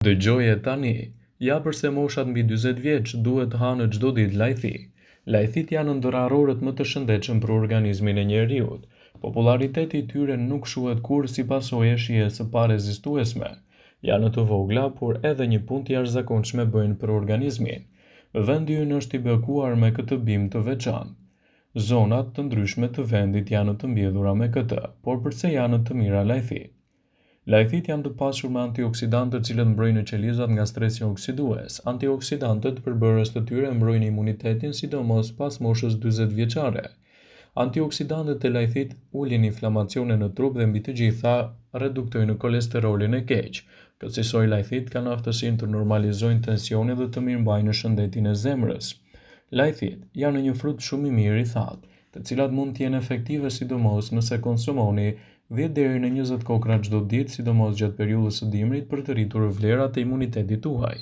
Dëgjoje tani, ja përse moshat mbi 40 vjeç duhet të hanë çdo ditë lajthi. Lajthit janë ndërarorët më të shëndetshëm për organizmin e njeriut. Populariteti i tyre nuk shuhet kurrë si pasojë e shijes së parezistuesme. Janë të vogla, por edhe një punë të jashtëzakonshme bëjnë për organizmin. Vendi ynë është i bekuar me këtë bimë të veçantë. Zonat të ndryshme të vendit janë të mbjedhura me këtë, por përse janë të mira lajthit? Lajthit janë të pasur me antioksidantë të cilët mbrojnë qelizat nga stresi oksidues. Antioksidantët përbërës të tyre mbrojnë imunitetin sidomos pas moshës 40 vjeçare. Antioksidantët e lajthit ulin inflamacione në trup dhe mbi të gjitha reduktojnë kolesterolin e keq. Kësaj lajthit kanë aftësinë të normalizojnë tensionin dhe të mirëmbajnë shëndetin e zemrës. Lajthit janë një frut shumë i mirë i thatë, të cilat mund të jenë efektive sidomos nëse konsumoni 10 deri në 20 kokra çdo ditë, sidomos gjatë periudhës së dimrit për të rritur vlerat e imunitetit tuaj.